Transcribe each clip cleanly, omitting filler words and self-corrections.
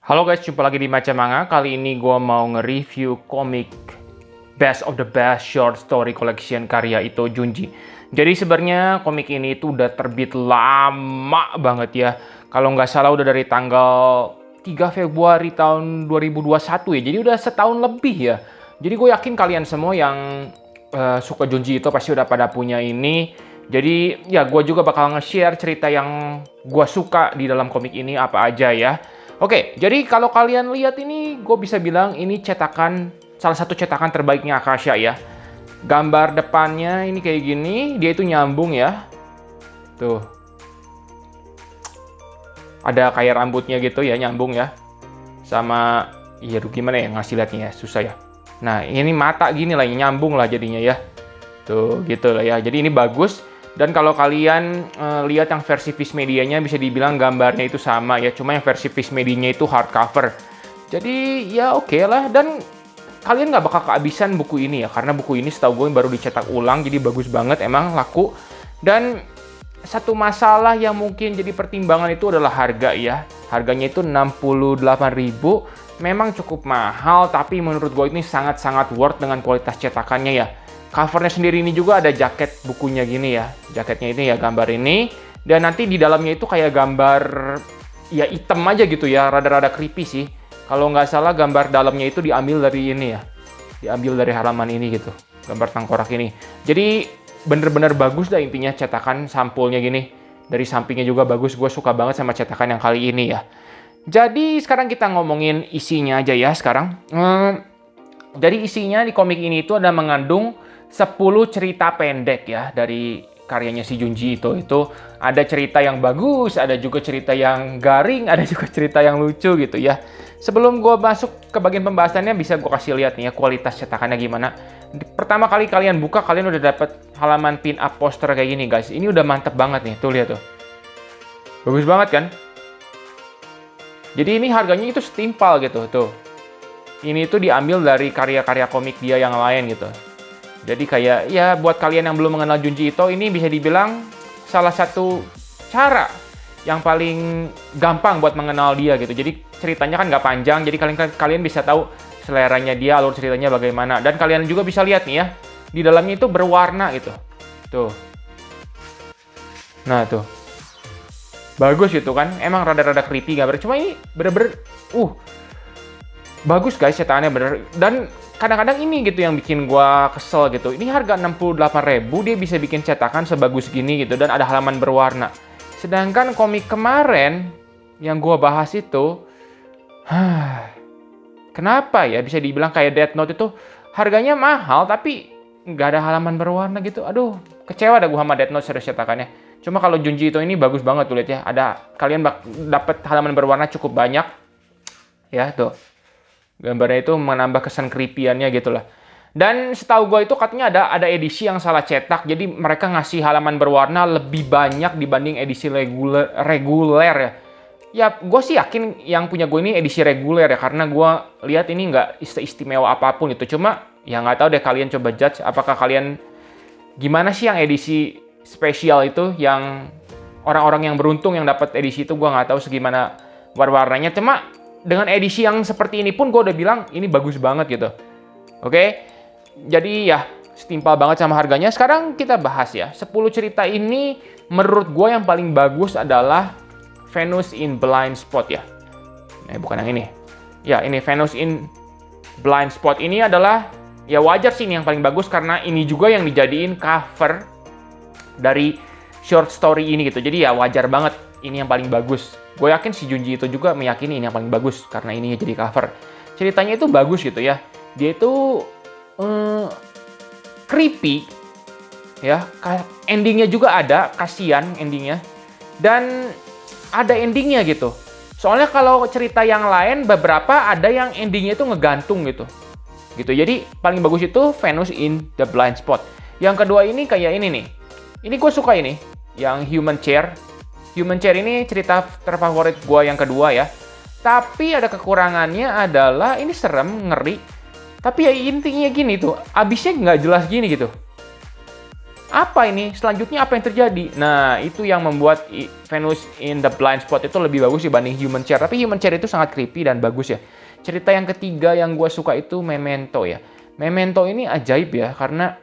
Halo guys, jumpa lagi di Maca Manga. Kali ini gue mau nge-review komik Best of the Best Short Story Collection karya Ito Junji. Jadi sebenarnya komik ini itu udah terbit lama banget ya. Kalau nggak salah udah dari tanggal 3 Februari tahun 2021 ya. Jadi udah setahun lebih ya. Jadi gue yakin kalian semua yang suka Junji Ito pasti udah pada punya ini. Jadi ya gue juga bakal nge-share cerita yang gue suka di dalam komik ini apa aja ya. Oke, jadi kalau kalian lihat ini, gue bisa bilang ini salah satu cetakan terbaiknya Akasha ya. Gambar depannya ini kayak gini, dia itu nyambung ya. Tuh. Ada kayak rambutnya gitu ya, nyambung ya. Sama, iya gimana ya ngasih lihatnya ya, susah ya. Nah, ini mata gini lah, nyambung lah jadinya ya. Tuh, gitu lah ya. Jadi ini bagus. Dan kalau kalian lihat yang versi Viz Medianya bisa dibilang gambarnya itu sama ya. Cuma yang versi Viz Medianya itu hardcover. Jadi ya oke lah. Dan kalian nggak bakal kehabisan buku ini ya. Karena buku ini setahu gue baru dicetak ulang. Jadi bagus banget, emang laku. Dan satu masalah yang mungkin jadi pertimbangan itu adalah harga ya. Harganya itu 68.000. Memang cukup mahal. Tapi menurut gue ini sangat-sangat worth dengan kualitas cetakannya ya. Covernya sendiri ini juga ada jaket bukunya gini ya. Jaketnya ini ya gambar ini. Dan nanti di dalamnya itu kayak gambar ya hitam aja gitu ya. Rada-rada creepy sih. Kalau nggak salah gambar dalamnya itu diambil dari ini ya. Diambil dari halaman ini gitu. Gambar tengkorak ini. Jadi bener-bener bagus dah intinya cetakan sampulnya gini. Dari sampingnya juga bagus. Gue suka banget sama cetakan yang kali ini ya. Jadi sekarang kita ngomongin isinya aja ya sekarang. Jadi isinya di komik ini itu ada mengandung 10 cerita pendek ya dari karyanya si Junji Ito itu. Ada cerita yang bagus, ada juga cerita yang garing, ada juga cerita yang lucu gitu ya. Sebelum gue masuk ke bagian pembahasannya bisa gue kasih lihat nih ya kualitas cetakannya gimana. Pertama kali kalian buka kalian udah dapet halaman pin up poster kayak gini guys. Ini udah mantep banget nih, tuh lihat tuh. Bagus banget kan? Jadi ini harganya itu setimpal gitu tuh. Ini tuh diambil dari karya-karya komik dia yang lain gitu. Jadi kayak ya buat kalian yang belum mengenal Junji Ito ini bisa dibilang salah satu cara yang paling gampang buat mengenal dia gitu. Jadi ceritanya kan nggak panjang, jadi kalian bisa tahu seleranya dia, alur ceritanya bagaimana. Dan kalian juga bisa lihat nih ya, di dalamnya itu berwarna gitu. Tuh. Nah tuh. Bagus gitu kan, emang rada-rada creepy gambar. Cuma ini bener-bener, bagus guys cetakannya bener. Dan kadang-kadang ini gitu yang bikin gua kesel gitu. Ini harga 68.000 dia bisa bikin cetakan sebagus gini gitu dan ada halaman berwarna. Sedangkan komik kemarin yang gua bahas itu, kenapa ya bisa dibilang kayak Death Note itu harganya mahal tapi nggak ada halaman berwarna gitu. Aduh, kecewa dah gua sama Death Note serius cetakannya. Cuma kalau Junji Ito ini bagus banget tuh lihat ya. Kalian dapat halaman berwarna cukup banyak. Ya, tuh. Gambarnya itu menambah kesan creepy-annya gitu lah. Dan setahu gue itu katanya ada edisi yang salah cetak. Jadi mereka ngasih halaman berwarna lebih banyak dibanding edisi reguler ya. Ya gue sih yakin yang punya gue ini edisi reguler ya. Karena gue lihat ini nggak istimewa apapun gitu. Cuma ya nggak tahu deh kalian coba judge. Apakah kalian gimana sih yang edisi spesial itu. Yang orang-orang yang beruntung yang dapat edisi itu gue nggak tahu segimana warnanya. Cuma dengan edisi yang seperti ini pun gue udah bilang ini bagus banget gitu. Oke? Jadi ya setimpal banget sama harganya. Sekarang kita bahas ya. 10 cerita ini menurut gue yang paling bagus adalah Venus in Blind Spot ya. Bukan yang ini. Ya ini Venus in Blind Spot ini adalah ya wajar sih ini yang paling bagus karena ini juga yang dijadiin cover dari short story ini gitu. Jadi ya wajar banget ini yang paling bagus. Gue yakin si Junji itu juga meyakini ini yang paling bagus karena ini jadi cover. Ceritanya itu bagus gitu ya. Dia itu creepy ya. Endingnya juga ada, kasihan endingnya. Dan ada endingnya gitu. Soalnya kalau cerita yang lain beberapa ada yang endingnya itu ngegantung gitu. Jadi paling bagus itu Venus in the Blind Spot. Yang kedua ini kayak ini nih. Ini gue suka ini, yang Human Chair. Human Chair ini cerita terfavorit gue yang kedua ya. Tapi ada kekurangannya adalah ini serem, ngeri. Tapi ya intinya gini tuh, abisnya nggak jelas gini gitu. apa ini? Selanjutnya apa yang terjadi? Nah, itu yang membuat Venus in the Blind Spot itu lebih bagus dibanding Human Chair. Tapi Human Chair itu sangat creepy dan bagus ya. Cerita yang ketiga yang gue suka itu Memento ya. Memento ini ajaib ya, karena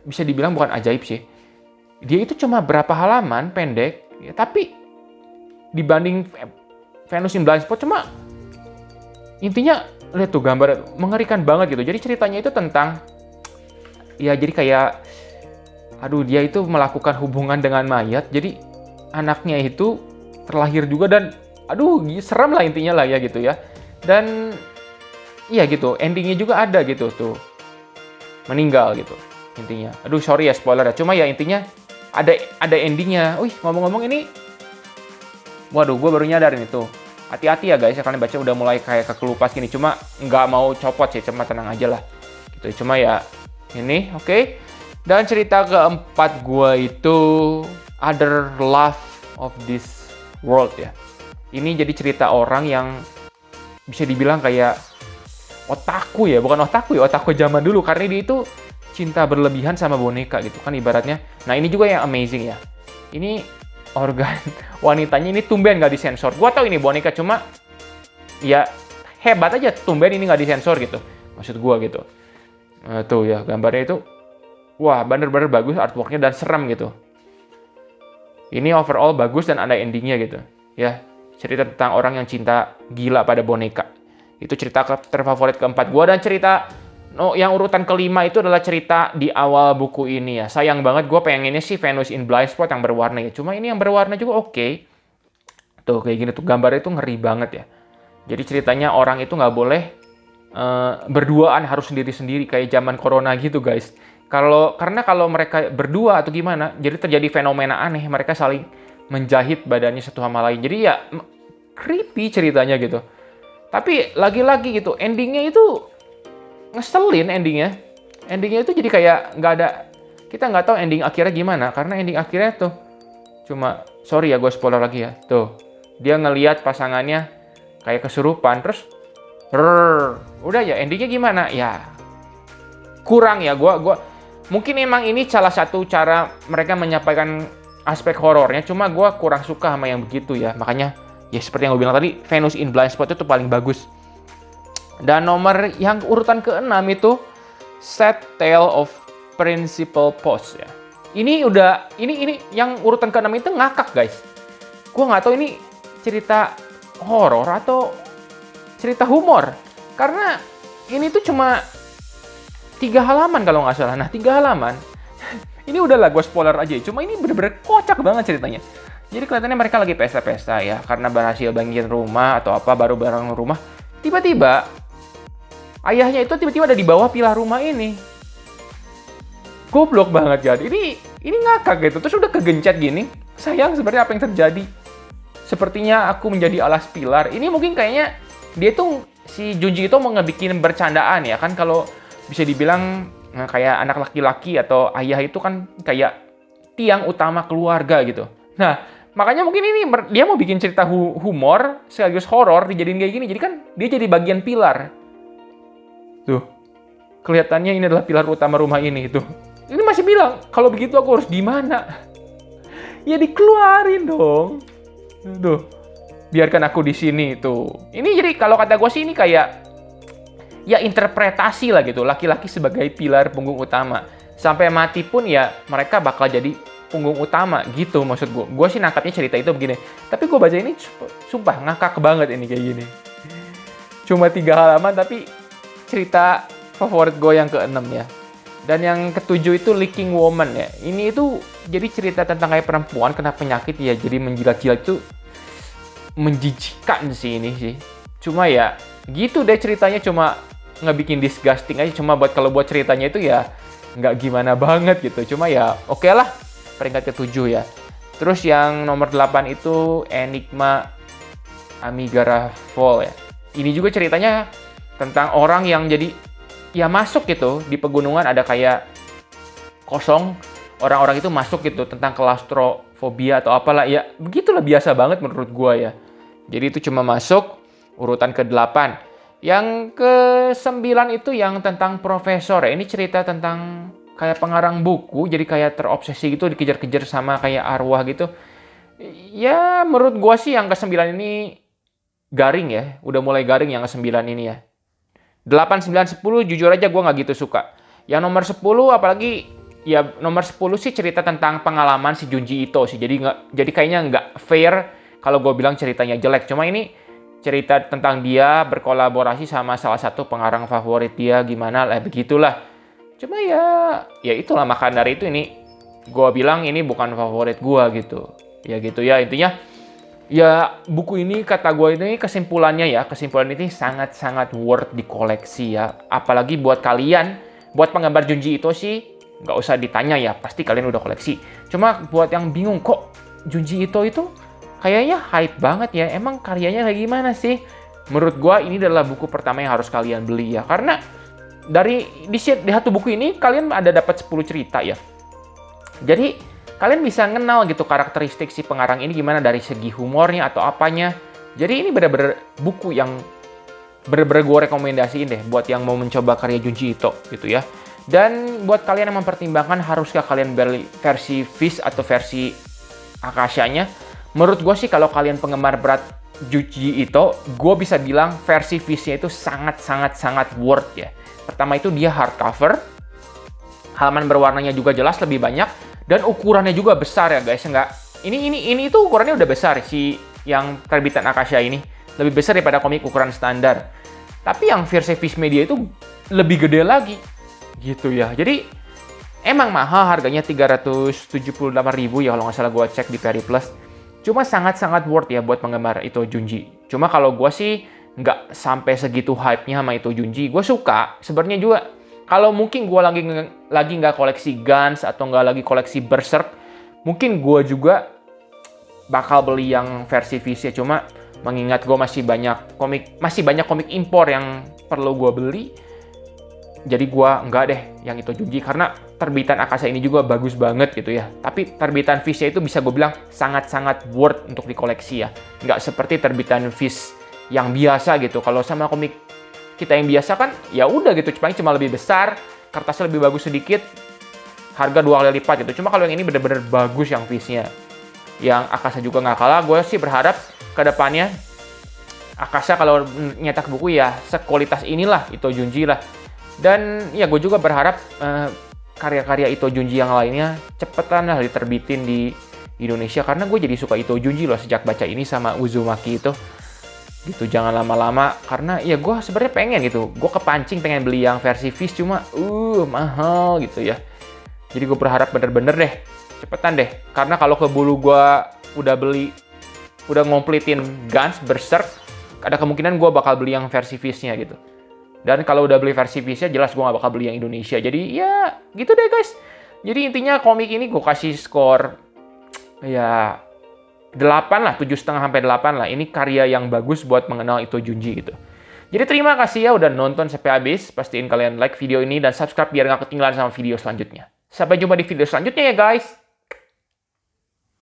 bisa dibilang bukan ajaib sih. Dia itu cuma berapa halaman pendek, ya, tapi dibanding Venus in Blind Spot cuma intinya lihat tuh gambar mengerikan banget gitu. Jadi ceritanya itu tentang ya jadi kayak dia itu melakukan hubungan dengan mayat. Jadi anaknya itu terlahir juga dan serem lah intinya lah ya gitu ya. Dan iya gitu, endingnya juga ada gitu tuh. Meninggal gitu intinya. Sorry ya spoiler ya. Cuma ya intinya ada endingnya. Ngomong-ngomong ini waduh, gue baru nyadarin itu. Hati-hati ya guys, kalian baca udah mulai kayak kekelupas gini. Cuma nggak mau copot sih, cuma tenang aja lah. Gitu. Cuma ya ini, oke. Dan cerita keempat gue itu Other Love of This World ya. Ini jadi cerita orang yang bisa dibilang kayak otaku ya. Bukan otaku ya, otaku zaman dulu. Karena dia itu cinta berlebihan sama boneka gitu kan ibaratnya. Nah ini juga yang amazing ya. Ini organ wanitanya ini tumben nggak disensor. Gue tau ini boneka, cuma ya hebat aja tumben ini nggak disensor gitu. Maksud gue gitu. Tuh ya gambarnya itu. Wah, bener-bener bagus artworknya dan serem gitu. Ini overall bagus dan ada endingnya gitu. Ya, cerita tentang orang yang cinta gila pada boneka. Itu cerita terfavorit keempat gua. Dan cerita yang urutan kelima itu adalah cerita di awal buku ini ya. Sayang banget gua pengennya sih Venus in Blind Spot yang berwarna ya. Cuma ini yang berwarna juga oke. Tuh kayak gini tuh gambarnya itu ngeri banget ya. Jadi ceritanya orang itu nggak boleh berduaan, harus sendiri-sendiri kayak zaman corona gitu guys. Karena kalau mereka berdua atau gimana, jadi terjadi fenomena aneh, mereka saling menjahit badannya satu sama lain. Jadi ya creepy ceritanya gitu. Tapi lagi-lagi gitu, endingnya itu ngeselin endingnya. Endingnya itu jadi kayak kita nggak tahu ending akhirnya gimana. Karena ending akhirnya tuh cuma, sorry ya gue spoiler lagi ya. Tuh, dia ngelihat pasangannya kayak kesurupan, terus udah ya endingnya gimana? Ya kurang ya, mungkin emang ini salah satu cara mereka menyampaikan aspek horornya, cuma gue kurang suka sama yang begitu ya. Makanya ya seperti yang gue bilang tadi, Venus in Blind Spot itu paling bagus. Dan nomor yang urutan ke-6 itu Sad Tale of Principal Post ya. Ini yang urutan ke-6 itu ngakak guys. Gue nggak tahu ini cerita horor atau cerita humor. Karena ini tuh cuma 3 halaman kalau nggak salah. Nah, 3 halaman. Ini udahlah gue spoiler aja. Cuma ini bener-bener kocak banget ceritanya. Jadi kelihatannya mereka lagi pesta-pesta ya. Karena berhasil bangun rumah atau apa, baru barang rumah. Tiba-tiba, ayahnya itu tiba-tiba ada di bawah pilar rumah ini. Goblok banget kan. Ini ngakak gitu. Terus udah kegencet gini. Sayang sebenarnya apa yang terjadi. Sepertinya aku menjadi alas pilar. Ini mungkin kayaknya dia tuh, si Junji itu mau ngebikin bercandaan ya. Kan kalau bisa dibilang kayak anak laki-laki atau ayah itu kan kayak tiang utama keluarga gitu. Nah, makanya mungkin ini dia mau bikin cerita humor sekaligus horor dijadiin kayak gini. Jadi kan dia jadi bagian pilar. Tuh, kelihatannya ini adalah pilar utama rumah ini itu. Ini masih bilang, kalau begitu aku harus di mana? Ya dikeluarin dong. Tuh, biarkan aku di sini tuh. Ini jadi kalau kata gue sih ini kayak ya interpretasi lah gitu, laki-laki sebagai pilar punggung utama. Sampai mati pun ya mereka bakal jadi punggung utama gitu maksud gue. Gue sih nangkapnya cerita itu begini. Tapi gue baca ini sumpah ngakak banget ini kayak gini. Cuma 3 halaman tapi cerita favorit gue yang ke-6 ya. Dan yang ke-7 itu Leaking Woman ya. Ini itu jadi cerita tentang kayak perempuan kena penyakit ya, jadi menjilat-jilat itu menjijikan sih ini sih. Cuma ya gitu deh ceritanya, cuma ngebikin disgusting aja. Cuma kalau buat ceritanya itu ya nggak gimana banget gitu. Cuma ya oke lah, peringkat ke-7 ya. Terus yang nomor 8 itu Enigma Amigara Fall ya. Ini juga ceritanya tentang orang yang jadi ya masuk gitu di pegunungan, ada kayak kosong, orang-orang itu masuk gitu, tentang klaustrofobia atau apalah ya, begitulah, biasa banget menurut gua ya. Jadi itu cuma masuk urutan ke-8. Yang ke-9 itu yang tentang profesor ya. Ini cerita tentang kayak pengarang buku, jadi kayak terobsesi gitu, dikejar-kejar sama kayak arwah gitu. Ya, menurut gua sih yang ke-9 ini garing ya. Udah mulai garing yang ke-9 ini ya. 8, 9, 10 jujur aja gua nggak gitu suka. Yang nomor 10 apalagi ya nomor 10 sih cerita tentang pengalaman si Junji Ito sih. Jadi kayaknya nggak fair kalau gue bilang ceritanya jelek. Cuma ini cerita tentang dia berkolaborasi sama salah satu pengarang favorit dia gimana lah begitulah. Cuma ya itulah, maka dari itu ini gue bilang ini bukan favorit gue gitu. Ya gitu ya, intinya ya buku ini kata gue ini kesimpulan ini sangat-sangat worth dikoleksi ya. Apalagi buat kalian, buat penggemar Junji Ito sih nggak usah ditanya ya, pasti kalian udah koleksi. Cuma buat yang bingung kok Junji Ito itu kayaknya hype banget ya, emang karyanya kayak gimana sih? Menurut gue ini adalah buku pertama yang harus kalian beli ya, karena di satu buku ini kalian ada dapat 10 cerita ya. Jadi kalian bisa kenal gitu karakteristik si pengarang ini gimana dari segi humornya atau apanya. Jadi ini benar-benar buku yang benar-benar gue rekomendasiin deh buat yang mau mencoba karya Junji Ito gitu ya. Dan buat kalian yang mempertimbangkan haruskah kalian beli versi Viz atau versi Akasha-nya, menurut gue sih kalau kalian penggemar berat Junji Ito, gue bisa bilang versi Viz-nya itu sangat worth ya. Pertama itu dia hardcover, halaman berwarnanya juga jelas lebih banyak, dan ukurannya juga besar ya guys. Ini itu ukurannya udah besar si yang terbitan Akasha ini, lebih besar daripada komik ukuran standar. Tapi yang versi Viz Media itu lebih gede lagi. Gitu ya. Jadi emang mahal harganya 378.000 ya kalau nggak salah gue cek di Peri Plus. Cuma sangat worth ya buat penggemar Ito Junji. Cuma kalau gue sih nggak sampai segitu hype-nya sama Ito Junji. Gue suka. Sebenarnya juga kalau mungkin gue lagi nggak koleksi Guns atau nggak lagi koleksi Berserk, mungkin gue juga bakal beli yang versi Viz ya. Cuma mengingat gue masih banyak komik impor yang perlu gue beli. Jadi gue enggak deh yang Ito Junji, karena terbitan Akasha ini juga bagus banget gitu ya. Tapi terbitan Viz itu bisa gue bilang sangat worth untuk dikoleksi ya. Nggak seperti terbitan Viz yang biasa gitu. Kalau sama komik kita yang biasa kan ya udah gitu, paling cuma lebih besar, kertasnya lebih bagus sedikit, harga 2 kali lipat gitu. Cuma kalau yang ini bener-bener bagus yang Viz-nya. Yang Akasha juga nggak kalah, gue sih berharap ke depannya Akasha kalau nyetak buku ya sekualitas inilah Ito Junji lah. Dan ya gue juga berharap karya-karya Ito Junji yang lainnya cepetan lah diterbitin di Indonesia, karena gue jadi suka Ito Junji loh sejak baca ini sama Uzumaki itu. Gitu, jangan lama-lama, karena ya gue sebenarnya pengen gitu, gue kepancing pengen beli yang versi Viz, cuma mahal gitu ya. Jadi gue berharap bener-bener deh cepetan deh, karena kalau keburu gue udah ngomplitin Guns, Berserk, ada kemungkinan gue bakal beli yang versi Viz-nya gitu. Dan kalau udah beli versi Viz-nya, jelas gue gak bakal beli yang Indonesia. Jadi ya gitu deh guys. Jadi intinya komik ini gue kasih skor ya 8 lah, 7,5 sampai 8 lah. Ini karya yang bagus buat mengenal Ito Junji gitu. Jadi terima kasih ya udah nonton sampai habis. Pastiin kalian like video ini dan subscribe biar gak ketinggalan sama video selanjutnya. Sampai jumpa di video selanjutnya ya guys.